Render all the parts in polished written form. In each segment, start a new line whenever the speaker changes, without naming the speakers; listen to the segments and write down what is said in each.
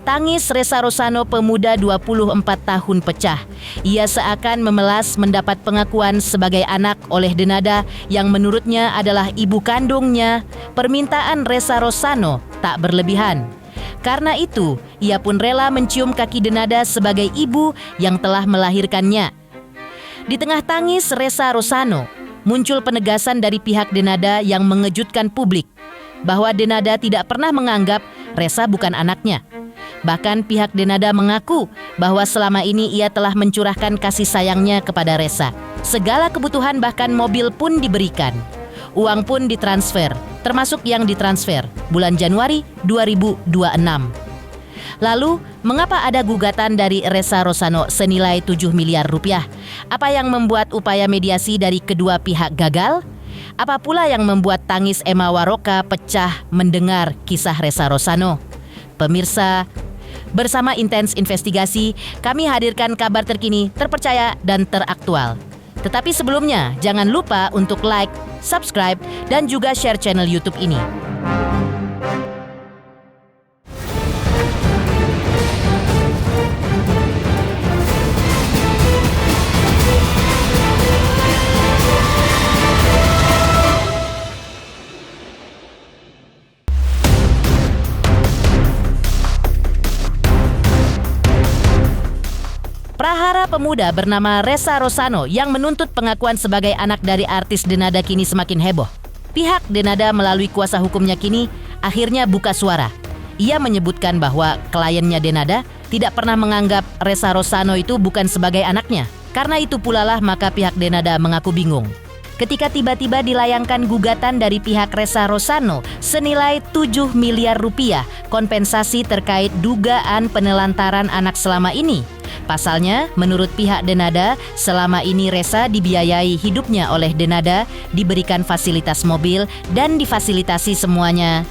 Tangis Ressa Rosano, pemuda 24 tahun pecah. Ia seakan memelas mendapat pengakuan sebagai anak oleh Denada yang menurutnya adalah ibu kandungnya. Permintaan Ressa Rosano tak berlebihan. Karena itu, ia pun rela mencium kaki Denada sebagai ibu yang telah melahirkannya. Di tengah tangis Ressa Rosano, muncul penegasan dari pihak Denada yang mengejutkan publik bahwa Denada tidak pernah menganggap Ressa bukan anaknya. Bahkan pihak Denada mengaku bahwa selama ini ia telah mencurahkan kasih sayangnya kepada Ressa. Segala kebutuhan bahkan mobil pun diberikan. Uang pun ditransfer, termasuk yang ditransfer bulan Januari 2026. Lalu, mengapa ada gugatan dari Ressa Rosano senilai 7 miliar rupiah? Apa yang membuat upaya mediasi dari kedua pihak gagal? Apa pula yang membuat tangis Emma Waroka pecah mendengar kisah Ressa Rosano? Pemirsa, bersama Intens Investigasi, kami hadirkan kabar terkini, terpercaya, dan teraktual. Tetapi sebelumnya, jangan lupa untuk like, subscribe, dan juga share channel YouTube ini. Prahara pemuda bernama Ressa Rosano yang menuntut pengakuan sebagai anak dari artis Denada kini semakin heboh. Pihak Denada melalui kuasa hukumnya kini akhirnya buka suara. Ia menyebutkan bahwa kliennya Denada tidak pernah menganggap Ressa Rosano itu bukan sebagai anaknya. Karena itu pula lah maka pihak Denada mengaku bingung. Ketika tiba-tiba dilayangkan gugatan dari pihak Ressa Rosano senilai 7 miliar rupiah kompensasi terkait dugaan penelantaran anak selama ini. Pasalnya, menurut pihak Denada, selama ini Ressa dibiayai hidupnya oleh Denada, diberikan fasilitas mobil, dan difasilitasi semuanya.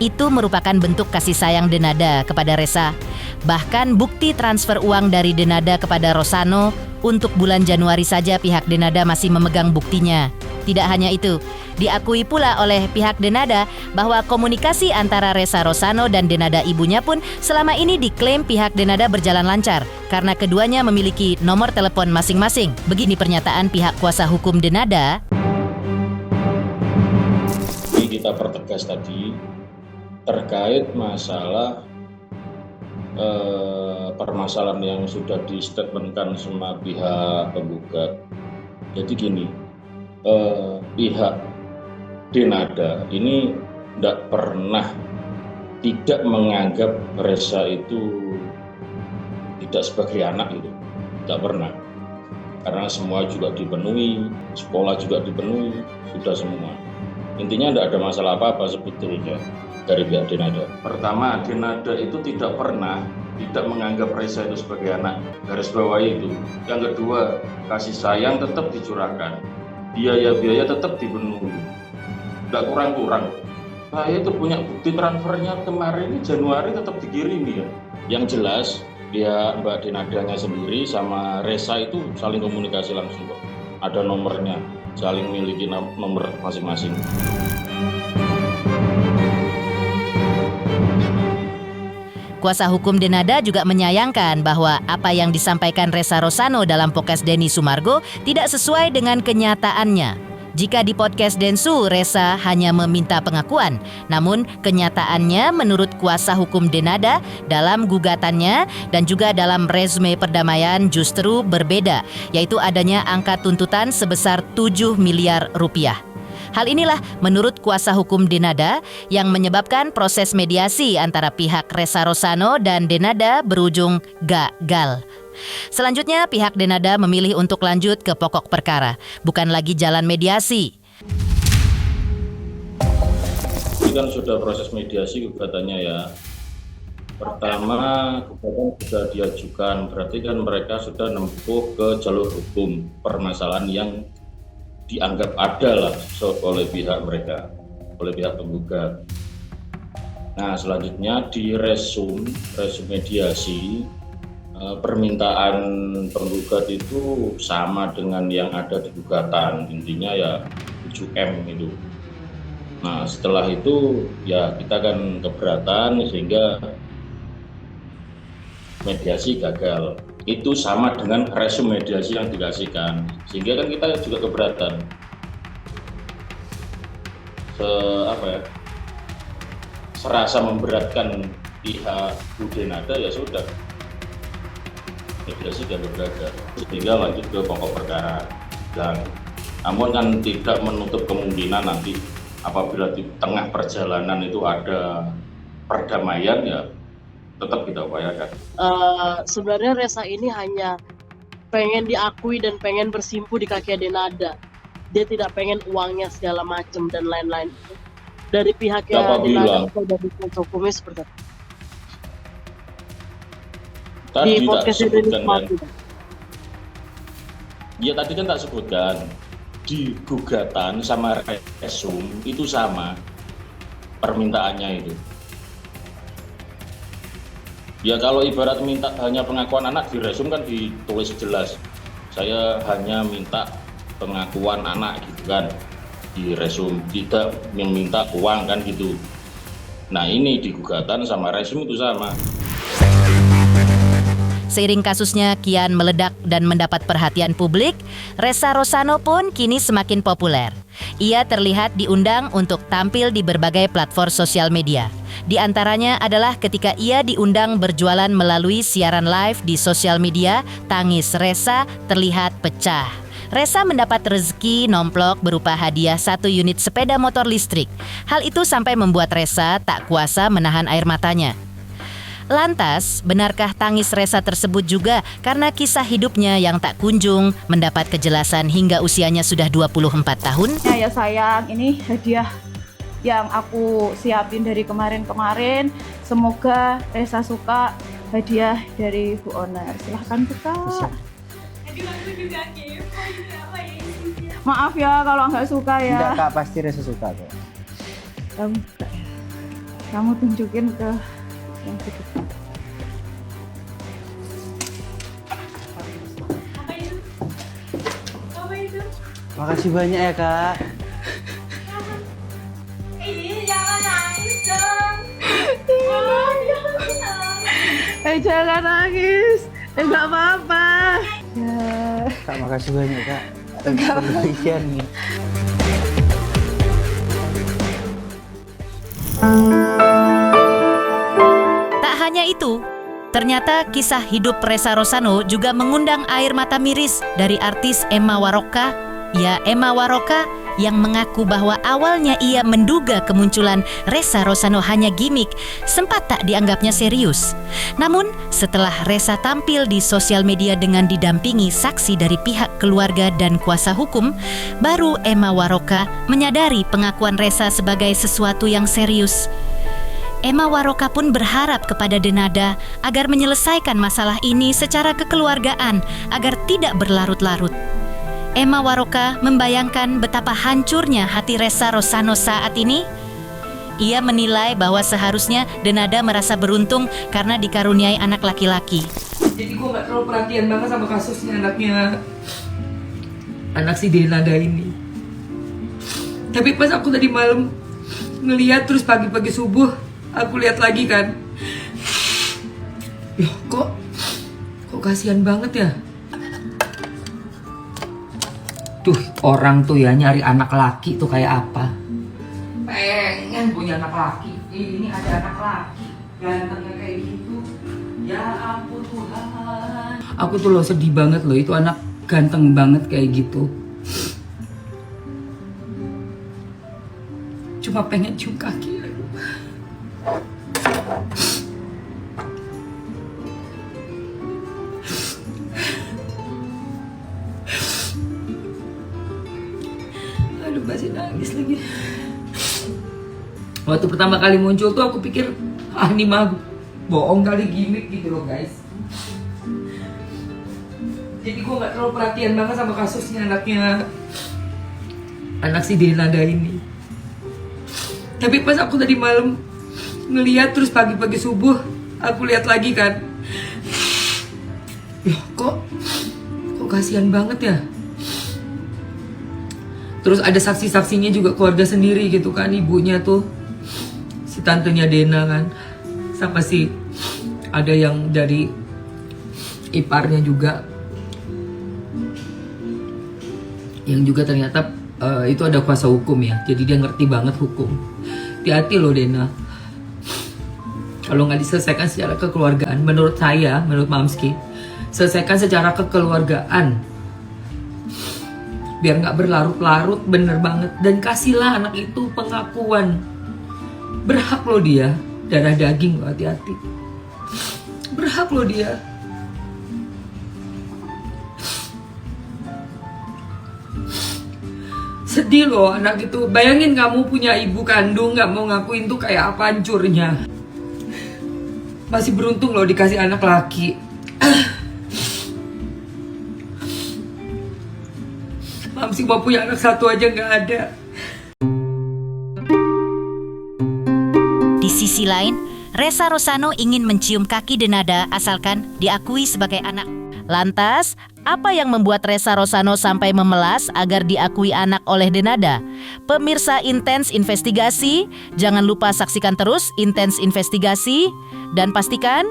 Itu merupakan bentuk kasih sayang Denada kepada Ressa. Bahkan bukti transfer uang dari Denada kepada Rosano untuk bulan Januari saja pihak Denada masih memegang buktinya. Tidak hanya itu, diakui pula oleh pihak Denada bahwa komunikasi antara Ressa Rosano dan Denada ibunya pun selama ini diklaim pihak Denada berjalan lancar karena keduanya memiliki nomor telepon masing-masing. Begini pernyataan pihak kuasa hukum Denada.
Ini kita pertegas tadi terkait masalah permasalahan yang sudah distatementkan sama pihak penggugat. Jadi gini, pihak Denada ini tidak menganggap Ressa itu tidak sebagai anak itu, tidak pernah. Karena semua juga dipenuhi, sekolah juga dipenuhi, sudah semua. Intinya tidak ada masalah apa-apa sebetulnya dari pihak Denada. Pertama, Denada itu tidak menganggap Ressa itu sebagai anak, garis bawahi itu. Yang kedua, kasih sayang tetap dicurahkan, biaya-biaya tetap dipenuhi, tidak kurang-kurang. Saya itu punya bukti transfernya kemarin ini Januari tetap dikirimi ya. Yang jelas, dia Mbak Denadanya sendiri sama Ressa itu saling komunikasi langsung kok. Ada nomornya, saling memiliki nomor masing-masing.
Kuasa hukum Denada juga menyayangkan bahwa apa yang disampaikan Ressa Rosano dalam podcast Denny Sumargo tidak sesuai dengan kenyataannya. Jika di podcast Densu, Ressa hanya meminta pengakuan. Namun kenyataannya menurut kuasa hukum Denada dalam gugatannya dan juga dalam resume perdamaian justru berbeda, yaitu adanya angka tuntutan sebesar 7 miliar rupiah. Hal inilah menurut kuasa hukum Denada yang menyebabkan proses mediasi antara pihak Ressa Rosano dan Denada berujung gagal. Selanjutnya pihak Denada memilih untuk lanjut ke pokok perkara, bukan lagi jalan mediasi.
Ini kan sudah proses mediasi gugatannya ya. Pertama, gugatan sudah diajukan, berarti kan mereka sudah nempuh ke jalur hukum permasalahan yang dianggap ada lah oleh pihak mereka, oleh pihak penggugat. Nah, selanjutnya di resume mediasi, permintaan penggugat itu sama dengan yang ada di gugatan, intinya ya 7M itu. Nah, setelah itu ya kita kan keberatan sehingga mediasi gagal. Itu sama dengan resume mediasi yang dikasihkan, sehingga kan kita juga keberatan. Serasa memberatkan pihak Bu Denada, ya sudah, mediasi gagal, sehingga lanjut ke pokok perkara. Dan namun kan tidak menutup kemungkinan nanti apabila di tengah perjalanan itu ada perdamaian, ya tetap kita upayakan.
Sebenarnya Resa ini hanya pengen diakui dan pengen bersimpu di kaki Denada. Dia tidak pengen uangnya segala macam dan lain-lain. Dari pihaknya Denada atau dari hukumnya seperti apa?
Tadi
Di
tak sebutkan kan?
Tidak.
Ya tadi kan tak sebutkan, di gugatan sama resum itu sama permintaannya itu. Ya kalau ibarat minta hanya pengakuan anak, di resum kan ditulis jelas, saya hanya minta pengakuan anak gitu kan, di resum, tidak meminta uang kan gitu. Nah ini di gugatan sama resum itu sama.
Seiring kasusnya kian meledak dan mendapat perhatian publik, Ressa Rosano pun kini semakin populer. Ia terlihat diundang untuk tampil di berbagai platform sosial media. Di antaranya adalah ketika ia diundang berjualan melalui siaran live di sosial media, tangis Ressa terlihat pecah. Ressa mendapat rezeki nomplok berupa hadiah 1 unit sepeda motor listrik. Hal itu sampai membuat Ressa tak kuasa menahan air matanya. Lantas, benarkah tangis Ressa tersebut juga karena kisah hidupnya yang tak kunjung mendapat kejelasan hingga usianya sudah 24 tahun?
Ya sayang, ini hadiah yang aku siapin dari kemarin-kemarin. Semoga Ressa suka hadiah dari Bu Oner. Silahkan buka.
Aduh, aku juga kepo ini apa ya isinya.
Maaf ya kalau nggak suka ya.
Tidak Kak, pasti Ressa suka kok.
Kamu buka ya. Kamu tunjukin ke yang kedua.
Apa itu? Apa itu?
Makasih banyak ya Kak.
Jangan nangis dong. Oh, jangan nangis.
Jangan nangis. Nggak apa-apa. Ya.
Kak, makasih banyak Kak. Perhatian nih.
Tak hanya itu, ternyata kisah hidup Ressa Rosano juga mengundang air mata miris dari artis Emma Waroka. Ya, Emma Waroka yang mengaku bahwa awalnya ia menduga kemunculan Ressa Rosano hanya gimmick, sempat tak dianggapnya serius. Namun, setelah Ressa tampil di sosial media dengan didampingi saksi dari pihak keluarga dan kuasa hukum, baru Emma Waroka menyadari pengakuan Ressa sebagai sesuatu yang serius. Emma Waroka pun berharap kepada Denada agar menyelesaikan masalah ini secara kekeluargaan agar tidak berlarut-larut. Emma Waroka membayangkan betapa hancurnya hati Ressa Rosano saat ini. Ia menilai bahwa seharusnya Denada merasa beruntung karena dikaruniai anak laki-laki.
Jadi gue gak terlalu perhatian banget sama kasusnya anak si Denada ini. Tapi pas aku tadi malam ngeliat, terus pagi-pagi subuh aku lihat lagi kan, loh kok kasihan banget ya. Tuh orang tuh ya nyari anak laki tuh kayak apa, pengen punya anak laki. Ini ada anak laki gantengnya kayak gitu, ya ampun Tuhan. Aku tuh loh sedih banget loh, itu anak ganteng banget kayak gitu. Cuma pengen cium kaki. Aduh, masih nangis lagi. Waktu pertama kali muncul tuh aku pikir, ini mah bohong kali, gimmick gitu loh guys. Jadi gue gak terlalu perhatian banget sama kasusnya anak si Denada ini. Tapi pas aku tadi malam ngeliat, terus pagi-pagi subuh aku lihat lagi kan, loh kok kasihan banget ya. Terus ada saksi-saksinya juga, keluarga sendiri gitu kan, ibunya tuh, si tantenya Dena kan, sama si ada yang dari iparnya juga, yang juga ternyata itu ada kuasa hukum ya, jadi dia ngerti banget hukum. Hati-hati loh Dena, kalau nggak diselesaikan secara kekeluargaan, menurut saya, menurut Mamski, selesaikan secara kekeluargaan, biar nggak berlarut-larut, bener banget. Dan kasihlah anak itu pengakuan, berhak loh dia, darah daging loh, hati-hati, berhak loh dia. Sedih loh anak itu. Bayangin kamu punya ibu kandung gak mau ngakuin tuh kayak apa hancurnya. Masih beruntung loh dikasih anak laki. Mamsi mau punya anak satu aja gak ada.
Di sisi lain, Ressa Rosano ingin mencium kaki Denada asalkan diakui sebagai anak. Lantas, apa yang membuat Ressa Rosano sampai memelas agar diakui anak oleh Denada? Pemirsa Intens Investigasi, jangan lupa saksikan terus Intens Investigasi. Dan pastikan,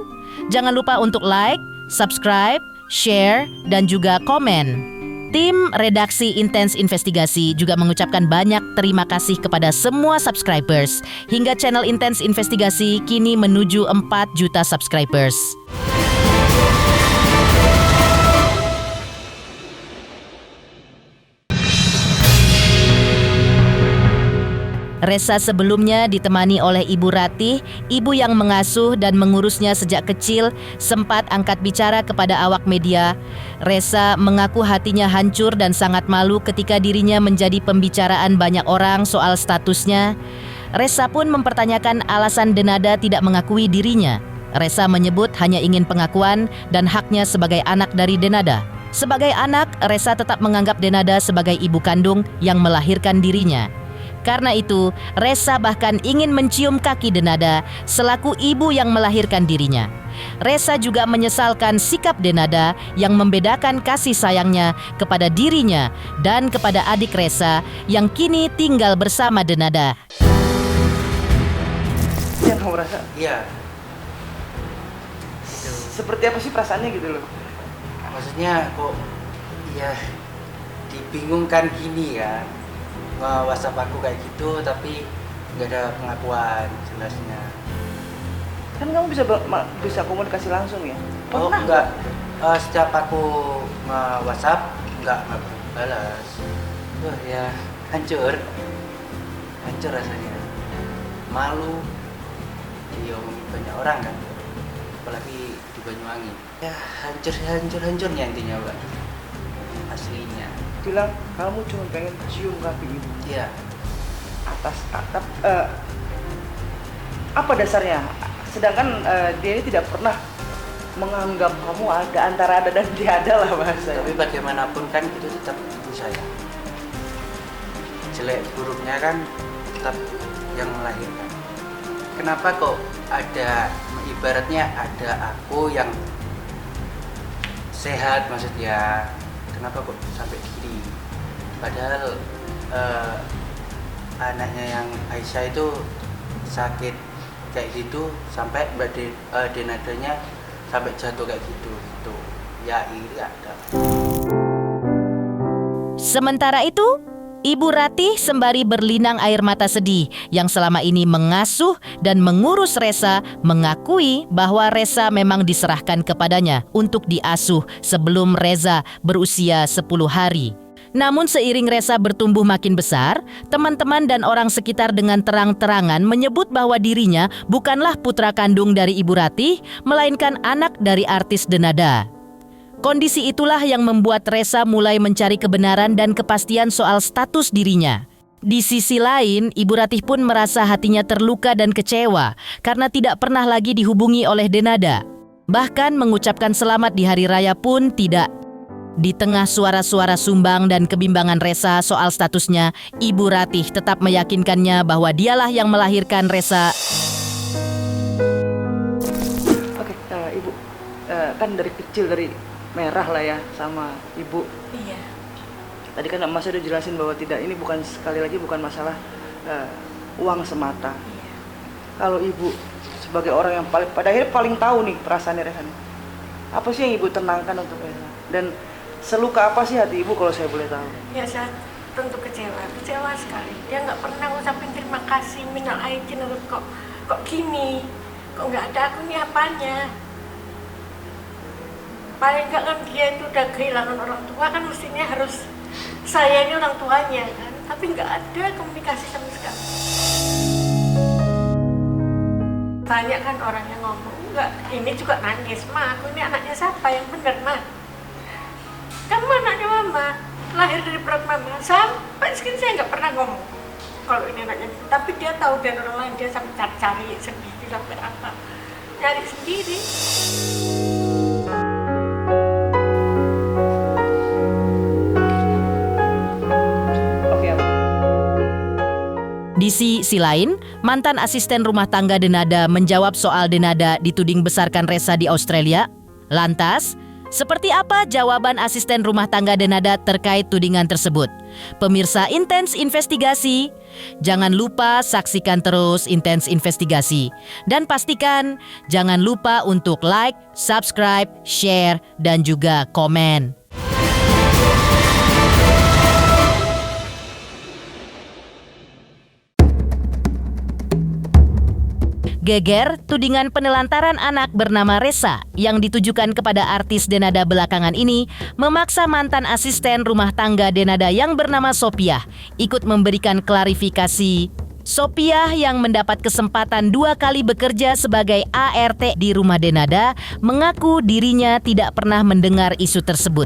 jangan lupa untuk like, subscribe, share, dan juga komen. Tim redaksi Intens Investigasi juga mengucapkan banyak terima kasih kepada semua subscribers. Hingga channel Intens Investigasi kini menuju 4 juta subscribers. Ressa sebelumnya ditemani oleh Ibu Ratih, ibu yang mengasuh dan mengurusnya sejak kecil, sempat angkat bicara kepada awak media. Ressa mengaku hatinya hancur dan sangat malu ketika dirinya menjadi pembicaraan banyak orang soal statusnya. Ressa pun mempertanyakan alasan Denada tidak mengakui dirinya. Ressa menyebut hanya ingin pengakuan dan haknya sebagai anak dari Denada. Sebagai anak, Ressa tetap menganggap Denada sebagai ibu kandung yang melahirkan dirinya. Karena itu, Ressa bahkan ingin mencium kaki Denada selaku ibu yang melahirkan dirinya. Ressa juga menyesalkan sikap Denada yang membedakan kasih sayangnya kepada dirinya dan kepada adik Ressa yang kini tinggal bersama Denada.
Yang kamu rasa?
Iya.
Seperti apa sih perasaannya gitu loh?
Maksudnya kok ya dibingungkan gini ya. Nge-WhatsApp aku kayak gitu tapi nggak ada pengakuan jelasnya.
Kan kamu bisa komunikasi langsung ya?
Oh enggak, setiap aku nge-WhatsApp nggak balas. Wah ya hancur rasanya, malu diomongin banyak orang kan, apalagi di Banyuwangi. Ya hancurnya intinya Mbak, aslinya.
Bilang kamu cuma pengen cium kaki ibu.
Iya.
Atas atap. Apa dasarnya? Sedangkan dia ini tidak pernah menganggap kamu ada, antara ada dan tiada lah bahasanya.
Tapi bagaimanapun kan itu tetap ibu saya. Jelek buruknya kan tetap yang melahirkan. Kenapa kok ada, ibaratnya ada aku yang sehat maksudnya, kenapa kok sampai gini? Padahal anaknya yang Aisyah itu sakit kayak gitu sampai Mbak Denadanya sampai jatuh kayak gitu. Ya ini ada.
Sementara itu, Ibu Ratih sembari berlinang air mata sedih yang selama ini mengasuh dan mengurus Ressa mengakui bahwa Ressa memang diserahkan kepadanya untuk diasuh sebelum Reza berusia 10 hari. Namun seiring Ressa bertumbuh makin besar, teman-teman dan orang sekitar dengan terang-terangan menyebut bahwa dirinya bukanlah putra kandung dari Ibu Ratih, melainkan anak dari artis Denada. Kondisi itulah yang membuat Ressa mulai mencari kebenaran dan kepastian soal status dirinya. Di sisi lain, Ibu Ratih pun merasa hatinya terluka dan kecewa karena tidak pernah lagi dihubungi oleh Denada. Bahkan mengucapkan selamat di hari raya pun tidak. Di tengah suara-suara sumbang dan kebimbangan Ressa soal statusnya, Ibu Ratih tetap meyakinkannya bahwa dialah yang melahirkan Ressa.
Oke, Ibu, kan dari kecil, dari merah lah ya sama Ibu.
Iya.
Tadi kan Mas udah jelasin bahwa tidak, ini bukan, sekali lagi bukan masalah uang semata.
Iya.
Kalau Ibu sebagai orang yang pada akhirnya paling tahu nih perasaannya Ressa nih. Apa sih yang ibu tenangkan untuk Esa? Dan seluka apa sih hati ibu kalau saya boleh tahu?
Ya saya tentu kecewa sekali. Dia nggak pernah ngucapin terima kasih, minal aidin, kok gini, kok nggak ada aku nih apanya. Paling nggak kan dia itu udah kehilangan orang tua, kan mestinya harus saya ini orang tuanya kan, tapi nggak ada komunikasi sama sekali. Tanya kan orangnya ngomong, enggak, ini juga nangis, Ma, aku ini anaknya siapa yang benar, Ma? Kamu anaknya Mama, lahir dari perut Mama, sampai sekarang saya nggak pernah ngomong kalau ini anaknya, tapi dia tahu dan orang lain, dia sampai cari sendiri sampai apa, nyari sendiri.
Di sisi lain, mantan asisten rumah tangga Denada menjawab soal Denada dituding besarkan Resa di Australia. Lantas, seperti apa jawaban asisten rumah tangga Denada terkait tudingan tersebut? Pemirsa Intens Investigasi, jangan lupa saksikan terus Intens Investigasi. Dan pastikan jangan lupa untuk like, subscribe, share, dan juga komen. Geger tudingan penelantaran anak bernama Resa yang ditujukan kepada artis Denada belakangan ini memaksa mantan asisten rumah tangga Denada yang bernama Sopiah ikut memberikan klarifikasi. Sopiah yang mendapat kesempatan 2 kali bekerja sebagai ART di rumah Denada mengaku dirinya tidak pernah mendengar isu tersebut.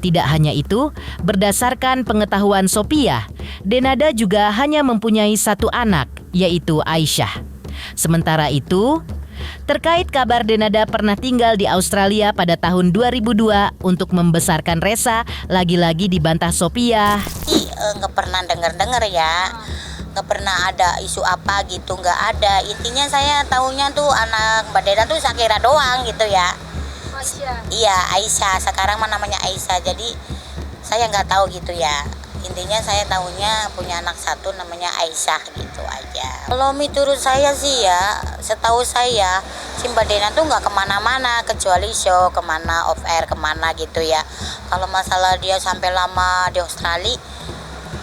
Tidak hanya itu, berdasarkan pengetahuan Sopiah, Denada juga hanya mempunyai 1 anak, yaitu Aisyah. Sementara itu, terkait kabar Denada pernah tinggal di Australia pada tahun 2002 untuk membesarkan Resa, lagi-lagi dibantah Sopiah.
Nggak pernah dengar ya, nggak pernah ada isu apa gitu, nggak ada. Intinya saya tahunya tuh anak Mbak Deda tuh Sakira doang gitu ya. Iya, Aisyah, sekarang mah namanya Aisyah, jadi saya nggak tahu gitu ya. Intinya saya tahunya punya anak 1 namanya Aisyah gitu aja. Kalau menurut saya sih ya, setahu saya si Mbak Dena tuh nggak kemana-mana kecuali show, kemana off air, kemana gitu ya. Kalau masalah dia sampai lama di Australia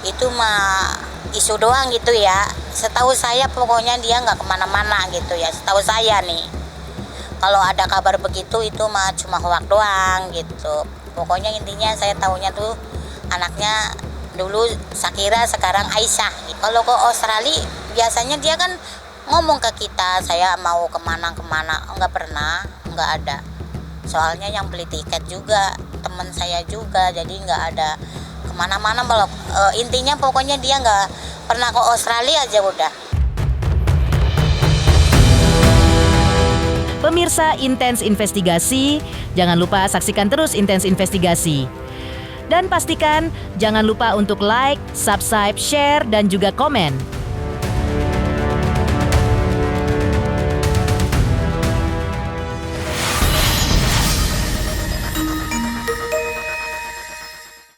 itu mah isu doang gitu ya. Setahu saya pokoknya dia nggak kemana-mana gitu ya, setahu saya nih. Kalau ada kabar begitu itu mah cuma hoak doang gitu. Pokoknya intinya saya tahunya tuh anaknya dulu Sakira, sekarang Aisyah. Kalau ke Australia biasanya dia kan ngomong ke kita, saya mau kemana-kemana. Enggak pernah, enggak ada. Soalnya yang beli tiket juga teman saya juga, jadi enggak ada kemana-mana. Intinya pokoknya dia enggak pernah ke Australia aja udah.
Pemirsa Intens Investigasi, jangan lupa saksikan terus Intens Investigasi. Dan pastikan jangan lupa untuk like, subscribe, share, dan juga komen.